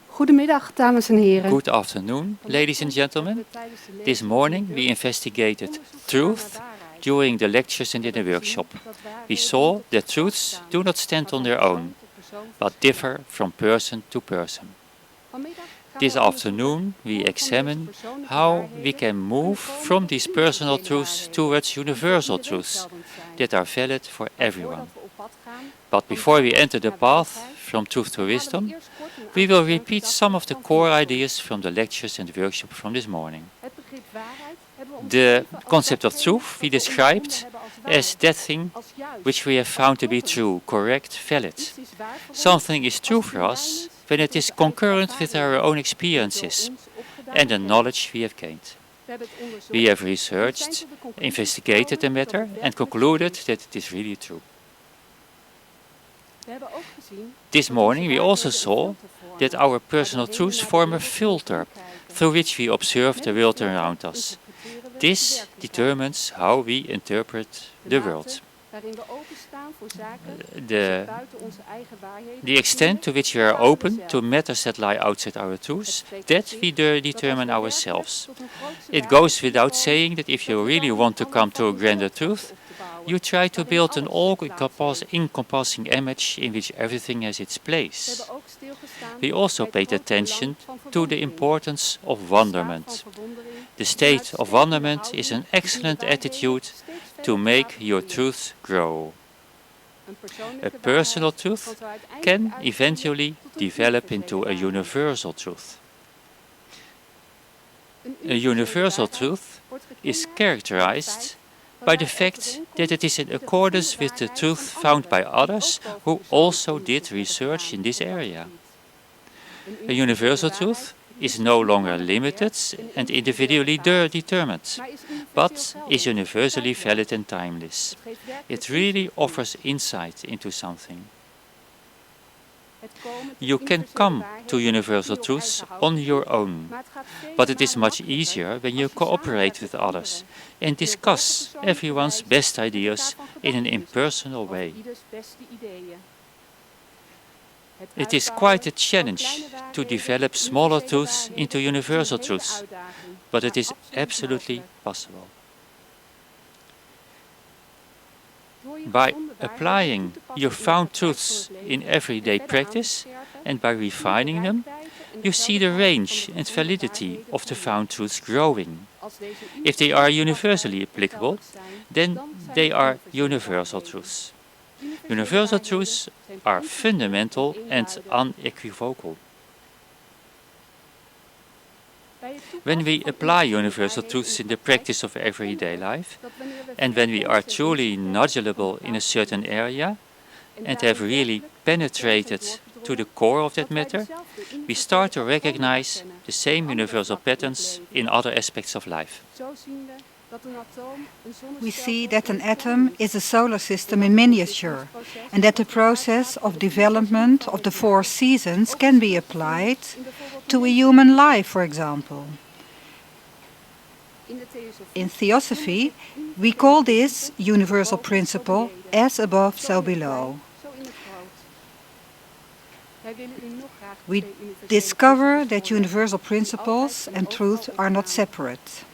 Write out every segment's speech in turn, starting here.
Goedemiddag, dames en heren. Good afternoon, ladies and gentlemen. This morning we investigated truth during the lectures and in the workshop. We saw that truths do not stand on their own, but differ from person to person. This afternoon we examine how we can move from these personal truths towards universal truths that are valid for everyone. But before we enter the path from truth to wisdom, we will repeat some of the core ideas from the lectures and workshop from this morning. The concept of truth we described as that thing which we have found to be true, correct, valid. Something is true for us when it is concurrent with our own experiences and the knowledge we have gained. We have researched, investigated the matter and concluded that it is really true. This morning we also saw that our personal truths form a filter through which we observe the world around us. This determines how we interpret the world. The extent to which we are open to matters that lie outside our truths, that we determine ourselves. It goes without saying that if you really want to come to a grander truth, you try to build an all-encompassing image in which everything has its place. We also paid attention to the importance of wonderment. The state of wonderment is an excellent attitude to make your truth grow. A personal truth can eventually develop into a universal truth. A universal truth is characterized by the fact that it is in accordance with the truth found by others who also did research in this area. A universal truth is no longer limited and individually determined, but is universally valid and timeless. It really offers insight into something. You can come to universal truths on your own, but it is much easier when you cooperate with others and discuss everyone's best ideas in an impersonal way. It is quite a challenge to develop smaller truths into universal truths, but it is absolutely possible. By applying your found truths in everyday practice and by refining them, you see the range and validity of the found truths growing. If they are universally applicable, then they are universal truths. Universal truths are fundamental and unequivocal. When we apply universal truths in the practice of everyday life, and when we are truly knowledgeable in a certain area, and have really penetrated to the core of that matter, we start to recognize the same universal patterns in other aspects of life. We see that an atom is a solar system in miniature, and that the process of development of the 4 seasons can be applied to a human life, for example. In Theosophy, we call this universal principle as above, so below. We discover that universal principles and truth are not separate.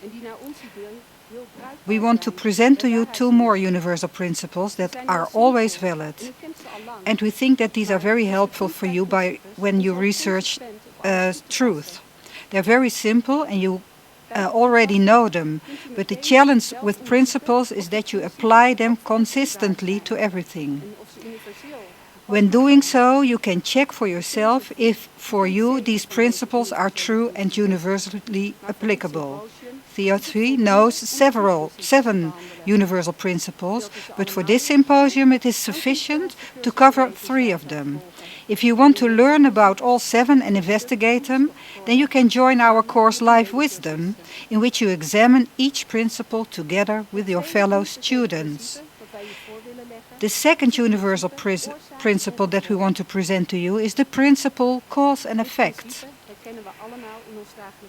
We want to present to you 2 more universal principles that are always valid. And we think that these are very helpful for you when you research truth. They're very simple and you already know them. But the challenge with principles is that you apply them consistently to everything. When doing so, you can check for yourself if for you these principles are true and universally applicable. Theosophy knows 7 universal principles, but for this symposium it is sufficient to cover 3 of them. If you want to learn about all 7 and investigate them, then you can join our course Life Wisdom, in which you examine each principle together with your fellow students. The second universal principle that we want to present to you is the principle cause and effect.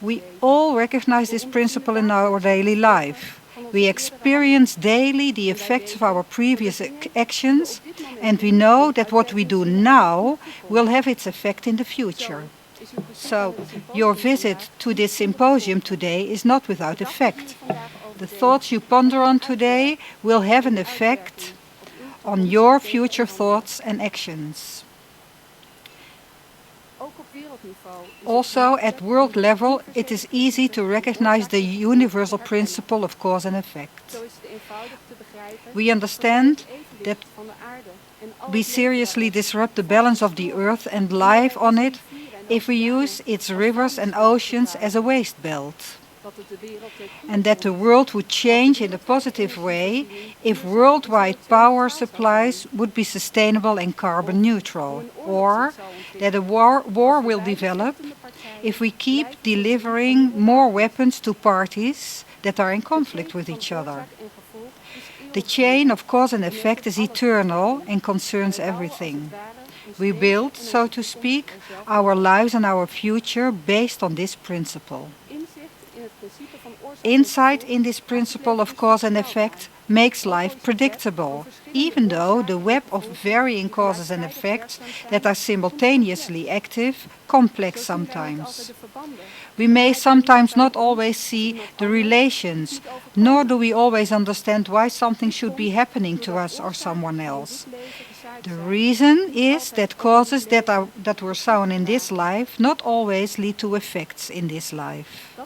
We all recognize this principle in our daily life. We experience daily the effects of our previous actions, and we know that what we do now will have its effect in the future. So, your visit to this symposium today is not without effect. The thoughts you ponder on today will have an effect on your future thoughts and actions. Also, at world level, it is easy to recognize the universal principle of cause and effect. We understand that we seriously disrupt the balance of the earth and life on it if we use its rivers and oceans as a waste belt. And that the world would change in a positive way if worldwide power supplies would be sustainable and carbon neutral, or that a war will develop if we keep delivering more weapons to parties that are in conflict with each other. The chain of cause and effect is eternal and concerns everything. We build, so to speak, our lives and our future based on this principle. Insight in this principle of cause and effect makes life predictable, even though the web of varying causes and effects that are simultaneously active, complex sometimes. We may sometimes not always see the relations, nor do we always understand why something should be happening to us or someone else. The reason is that causes that were sown in this life not always lead to effects in this life.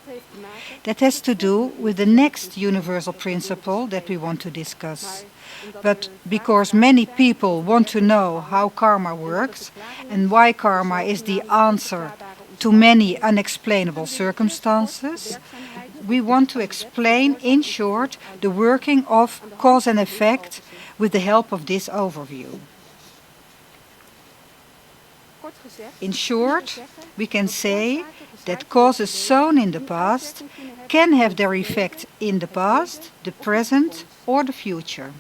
That has to do with the next universal principle that we want to discuss. But because many people want to know how karma works and why karma is the answer to many unexplainable circumstances, we want to explain in short the working of cause and effect with the help of this overview. In short, we can say that causes sown in the past can have their effect in the past, the present, or the future.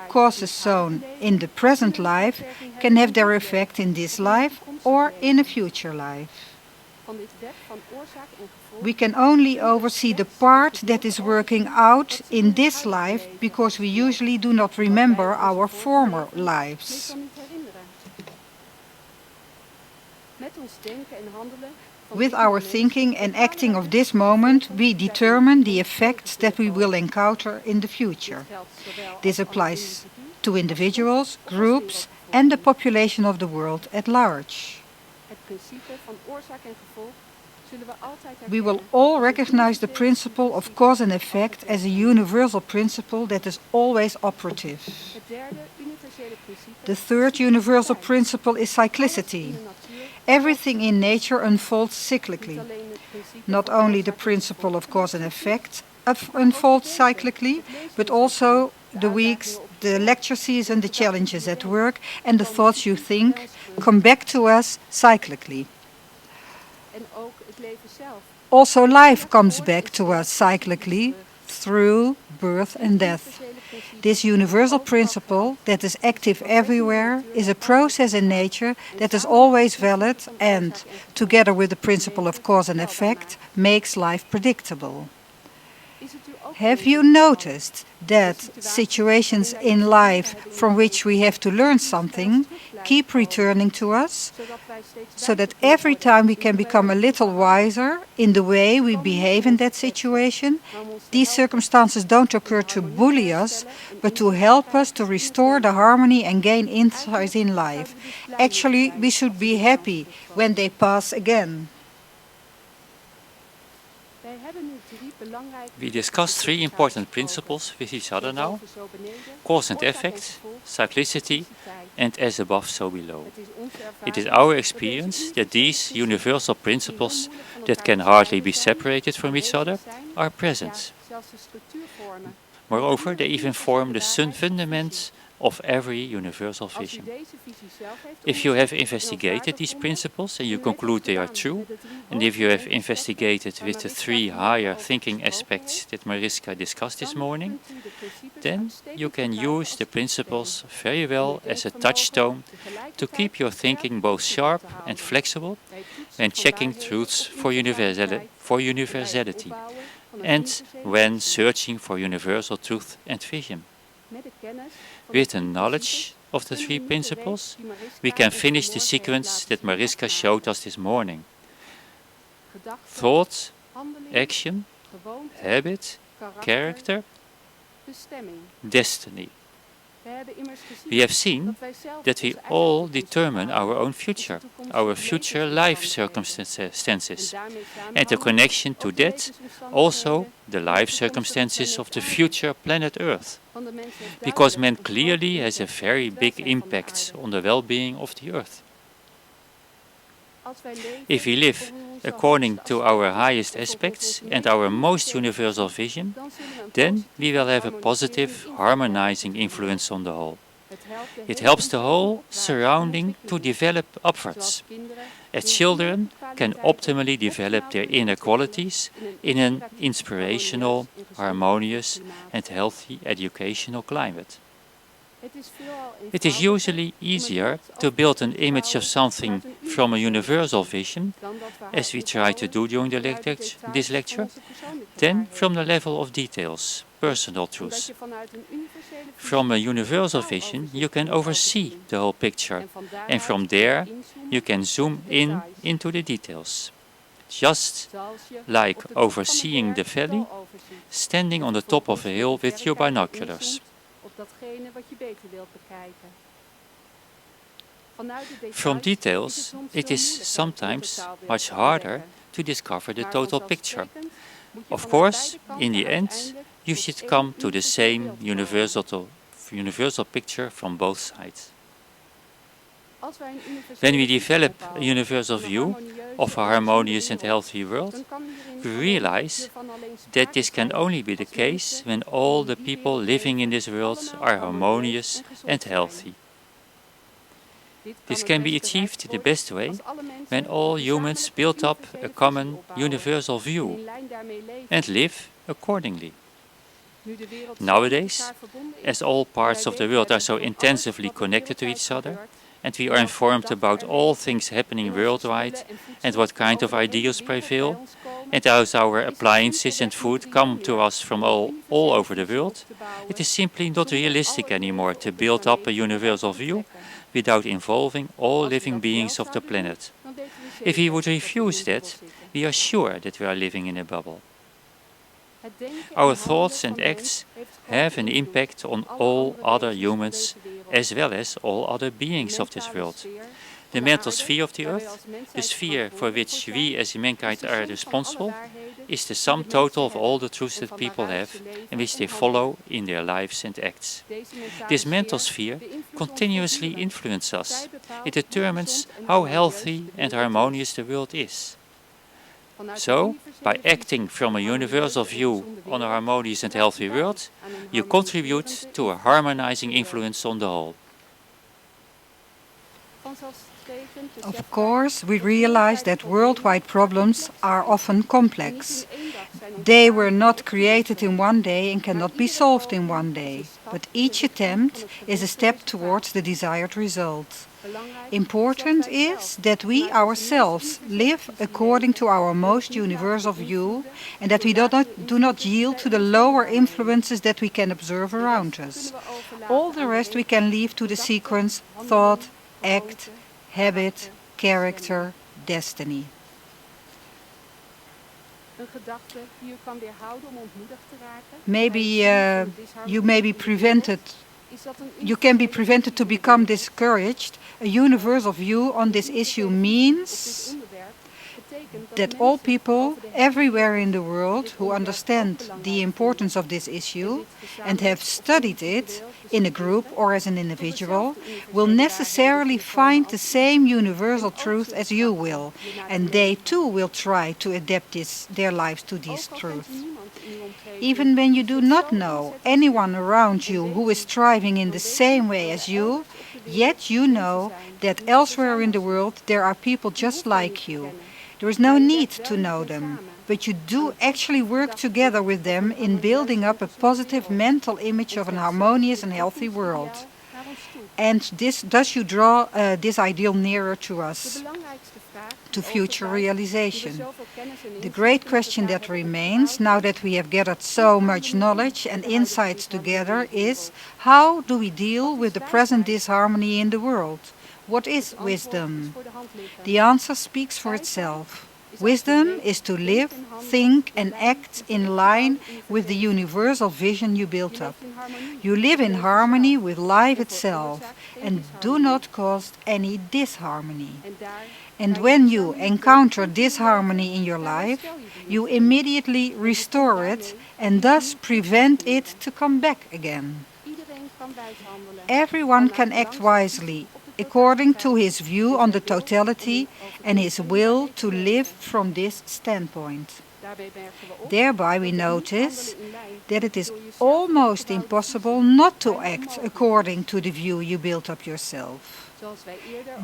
Causes sown in the present life can have their effect in this life or in a future life. We can only oversee the part that is working out in this life because we usually do not remember our former lives. With our thinking and acting of this moment, we determine the effects that we will encounter in the future. This applies to individuals, groups, and the population of the world at large. We will all recognize the principle of cause and effect as a universal principle that is always operative. The third universal principle is cyclicity. Everything in nature unfolds cyclically. Not only the principle of cause and effect unfolds cyclically, but also the weeks, the lecture season, the challenges at work, and the thoughts you think come back to us cyclically. Also, life comes back to us cyclically through birth and death. This universal principle that is active everywhere is a process in nature that is always valid and, together with the principle of cause and effect, makes life predictable. Have you noticed that situations in life from which we have to learn something keep returning to us, so that every time we can become a little wiser in the way we behave in that situation? These circumstances don't occur to bully us, but to help us to restore the harmony and gain insight in life. Actually, we should be happy when they pass again. We discussed three important principles with each other now: cause and effect, cyclicity, and as above, so below. It is our experience that these universal principles that can hardly be separated from each other are present. Moreover, they even form the fundaments of every universal vision. If you have investigated these principles and you conclude they are true, and if you have investigated with the three higher thinking aspects that Mariska discussed this morning, then you can use the principles very well as a touchstone to keep your thinking both sharp and flexible, when checking truths for universality and when searching for universal truth and vision. With the knowledge of the three principles, we can finish the sequence that Mariska showed us this morning. Thought, action, habit, character, destiny. We have seen that we all determine our own future, our future life circumstances, and the connection to that, also the life circumstances of the future planet Earth, because man clearly has a very big impact on the well-being of the Earth. If we live according to our highest aspects and our most universal vision, then we will have a positive, harmonizing influence on the whole. It helps the whole surrounding to develop upwards, as children can optimally develop their inner qualities in an inspirational, harmonious and healthy educational climate. It is usually easier to build an image of something from a universal vision, as we try to do during this lecture, than from the level of details, personal truths. From a universal vision, you can oversee the whole picture, and from there you can zoom in into the details. Just like overseeing the valley, standing on the top of a hill with your binoculars. From details, it is sometimes much harder to discover the total picture. Of course, in the end, you should come to the same universal picture from both sides. When we develop a universal view of a harmonious and healthy world, we realize that this can only be the case when all the people living in this world are harmonious and healthy. This can be achieved in the best way when all humans build up a common universal view and live accordingly. Nowadays, as all parts of the world are so intensively connected to each other, and we are informed about all things happening worldwide and what kind of ideals prevail, and how our appliances and food come to us from all over the world, it is simply not realistic anymore to build up a universal view without involving all living beings of the planet. If we would refuse that, we are sure that we are living in a bubble. Our thoughts and acts have an impact on all other humans as well as all other beings of this world. The mental sphere of the earth, the sphere for which we as mankind are responsible, is the sum total of all the truths that people have and which they follow in their lives and acts. This mental sphere continuously influences us. It determines how healthy and harmonious the world is. So, by acting from a universal view on a harmonious and healthy world, you contribute to a harmonizing influence on the whole. Of course, we realize that worldwide problems are often complex. They were not created in one day and cannot be solved in one day, but each attempt is a step towards the desired result. Important is that we ourselves live according to our most universal view and that we do not yield to the lower influences that we can observe around us. All the rest we can leave to the sequence thought, act, habit, character, destiny. Maybe you can be prevented to become discouraged. A universal view on this issue means that all people everywhere in the world who understand the importance of this issue and have studied it in a group or as an individual will necessarily find the same universal truth as you will, and they too will try to adapt their lives to this truth. Even when you do not know anyone around you who is striving in the same way as you, yet you know that elsewhere in the world there are people just like you. There is no need to know them, but you do actually work together with them in building up a positive mental image of an harmonious and healthy world. And thus you draw this ideal nearer to us. to future realization. The great question that remains, now that we have gathered so much knowledge and insights together, is how do we deal with the present disharmony in the world? What is wisdom? The answer speaks for itself. Wisdom is to live, think and act in line with the universal vision you built up. You live in harmony with life itself and do not cause any disharmony. And when you encounter disharmony in your life, you immediately restore it and thus prevent it to come back again. Everyone can act wisely according to his view on the totality and his will to live from this standpoint. Thereby we notice that it is almost impossible not to act according to the view you built up yourself.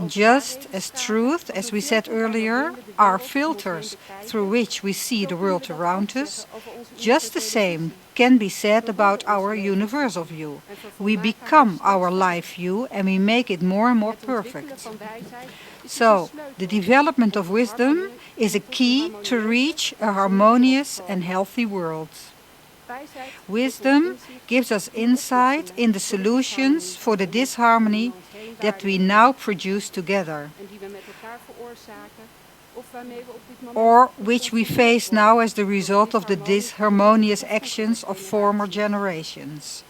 Just as truth, as we said earlier, are filters through which we see the world around us, just the same can be said about our universal view. We become our life view and we make it more and more perfect. So, the development of wisdom is a key to reach a harmonious and healthy world. Wisdom gives us insight in the solutions for the disharmony that we now produce together, or which we face now as the result of the disharmonious actions of former generations.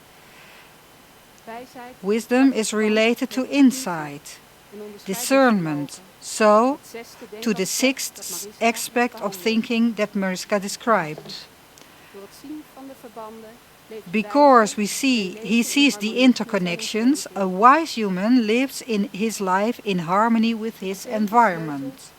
Wisdom is related to insight, discernment, so to the sixth aspect of thinking that Mariska described. Because he sees the interconnections, a wise human lives in his life in harmony with his environment.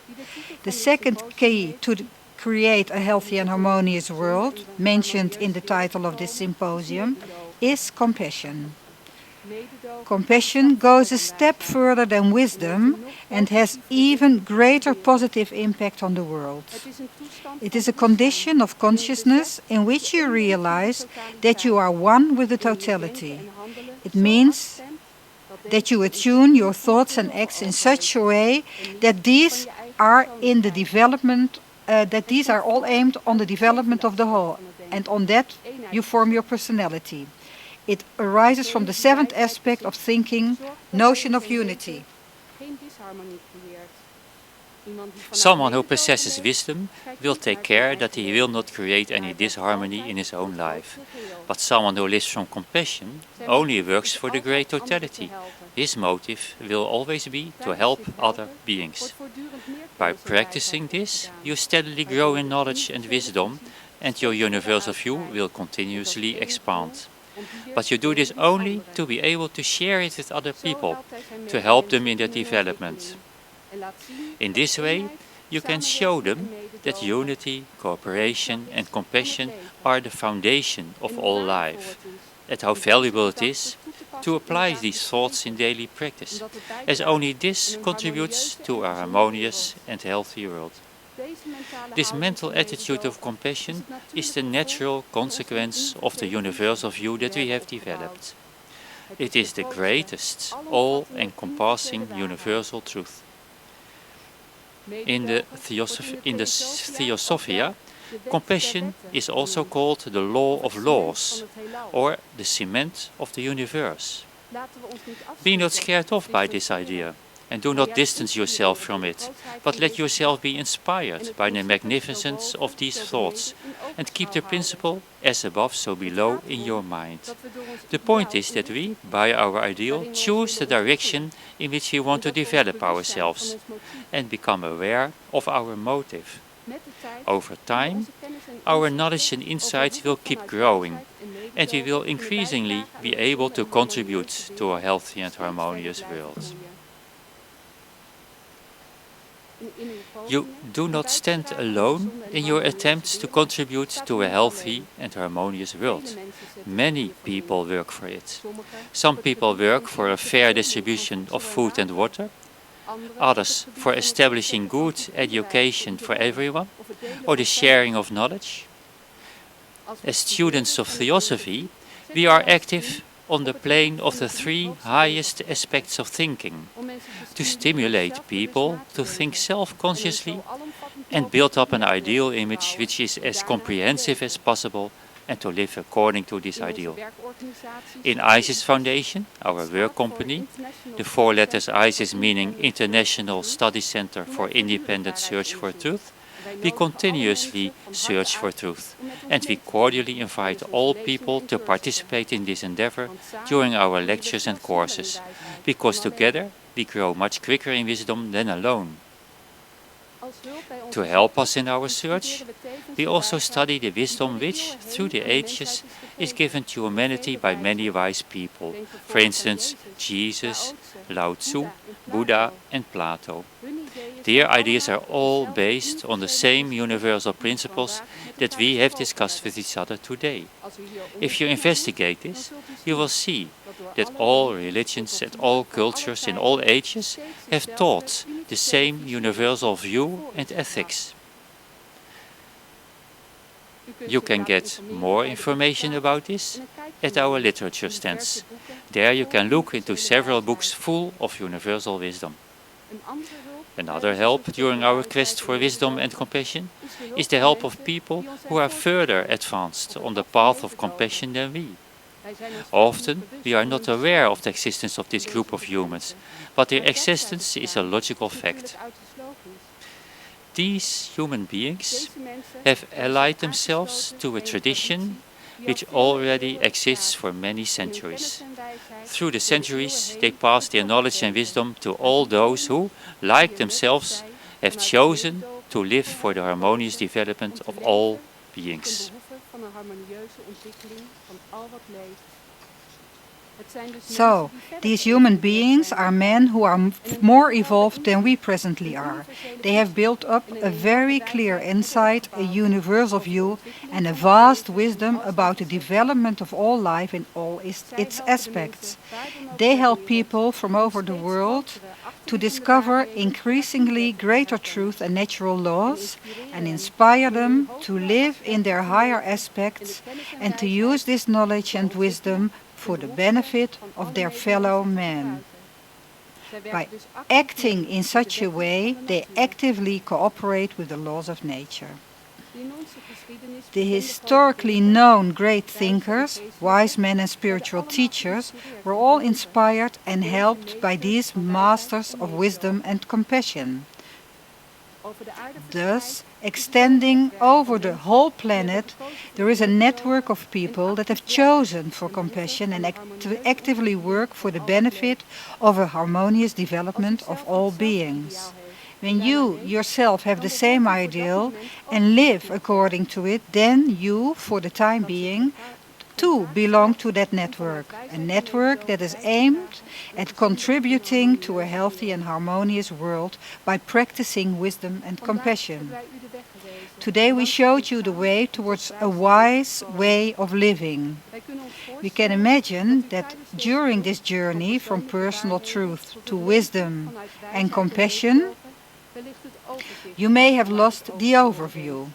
The second key to create a healthy and harmonious world, mentioned in the title of this symposium, is compassion. Compassion goes a step further than wisdom and has even greater positive impact on the world. It is a condition of consciousness in which you realize that you are one with the totality. It means that you attune your thoughts and acts in such a way that these are in the development, that these are all aimed on the development of the whole, and on that you form your personality. It arises from the seventh aspect of thinking, notion of unity. Someone who possesses wisdom will take care that he will not create any disharmony in his own life. But someone who lives from compassion only works for the great totality. His motive will always be to help other beings. By practicing this, you steadily grow in knowledge and wisdom, and your universal view will continuously expand. But you do this only to be able to share it with other people, to help them in their development. In this way, you can show them that unity, cooperation and compassion are the foundation of all life, and how valuable it is to apply these thoughts in daily practice, as only this contributes to a harmonious and healthy world. This mental attitude of compassion is the natural consequence of the universal view that we have developed. It is the greatest, all-encompassing universal truth. In the Theosophia, compassion is also called the law of laws, or the cement of the universe. Be not scared off by this idea, and do not distance yourself from it, but let yourself be inspired by the magnificence of these thoughts, and keep the principle as above so below in your mind. The point is that we, by our ideal, choose the direction in which we want to develop ourselves, and become aware of our motive. Over time, our knowledge and insights will keep growing, and we will increasingly be able to contribute to a healthy and harmonious world. You do not stand alone in your attempts to contribute to a healthy and harmonious world. Many people work for it. Some people work for a fair distribution of food and water, others for establishing good education for everyone, or the sharing of knowledge. As students of Theosophy, we are active on the plane of the three highest aspects of thinking, to stimulate people to think self-consciously and build up an ideal image which is as comprehensive as possible and to live according to this ideal. In I.S.I.S Foundation, our work company, the four letters I.S.I.S meaning International Study Center for Independent Search for Truth, we continuously search for truth, and we cordially invite all people to participate in this endeavor during our lectures and courses, because together we grow much quicker in wisdom than alone. To help us in our search, we also study the wisdom which, through the ages, is given to humanity by many wise people, for instance, Jesus, Lao Tzu, Buddha and Plato. Their ideas are all based on the same universal principles that we have discussed with each other today. If you investigate this, you will see that all religions and all cultures in all ages have taught the same universal view and ethics. You can get more information about this at our literature stands. There you can look into several books full of universal wisdom. Another help during our quest for wisdom and compassion is the help of people who are further advanced on the path of compassion than we. Often we are not aware of the existence of this group of humans, but their existence is a logical fact. These human beings have allied themselves to a tradition which already exists for many centuries. Through the centuries, they pass their knowledge and wisdom to all those who, like themselves, have chosen to live for the harmonious development of all beings. So, these human beings are men who are more evolved than we presently are. They have built up a very clear insight, a universal view, and a vast wisdom about the development of all life in all its aspects. They help people from over the world to discover increasingly greater truth and natural laws, and inspire them to live in their higher aspects and to use this knowledge and wisdom for the benefit of their fellow men. By acting in such a way, they actively cooperate with the laws of nature. The historically known great thinkers, wise men and spiritual teachers were all inspired and helped by these masters of wisdom and compassion. Thus, extending over the whole planet, there is a network of people that have chosen for compassion and actively work for the benefit of a harmonious development of all beings. When you yourself have the same ideal and live according to it, then you, for the time being, too belong to that network, a network that is aimed at contributing to a healthy and harmonious world by practicing wisdom and compassion. Today we showed you the way towards a wise way of living. We can imagine that during this journey from personal truth to wisdom and compassion, you may have lost the overview.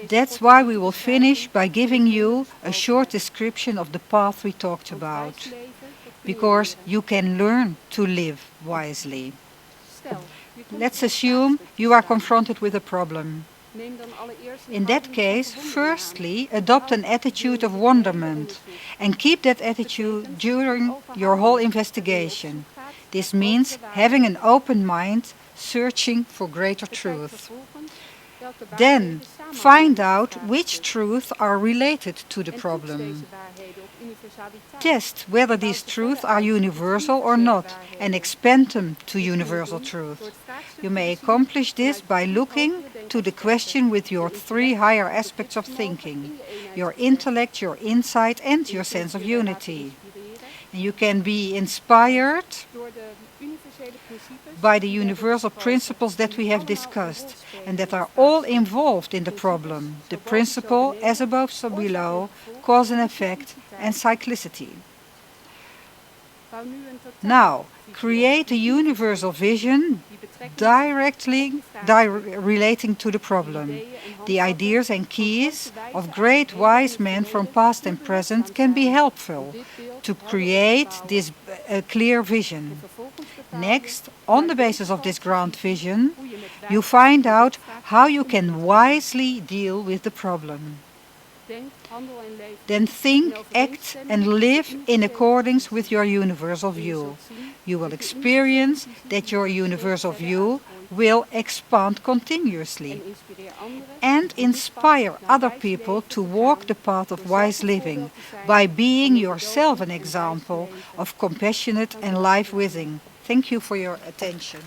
That's why we will finish by giving you a short description of the path we talked about, because you can learn to live wisely. Let's assume you are confronted with a problem. In that case, firstly, adopt an attitude of wonderment and keep that attitude during your whole investigation. This means having an open mind, searching for greater truth. Then, find out which truths are related to the problem. Test whether these truths are universal or not and expand them to universal truth. You may accomplish this by looking to the question with your three higher aspects of thinking, your intellect, your insight and your sense of unity. And you can be inspired by the universal principles that we have discussed and that are all involved in the problem, the principle as above so below, cause and effect and cyclicity. Now, create a universal vision directly relating to the problem. The ideas and keys of great wise men from past and present can be helpful to create this clear vision. Next, on the basis of this grand vision, you find out how you can wisely deal with the problem. Then think, act and live in accordance with your universal view. You will experience that your universal view will expand continuously and inspire other people to walk the path of wise living by being yourself an example of compassionate and life-withing. Thank you for your attention.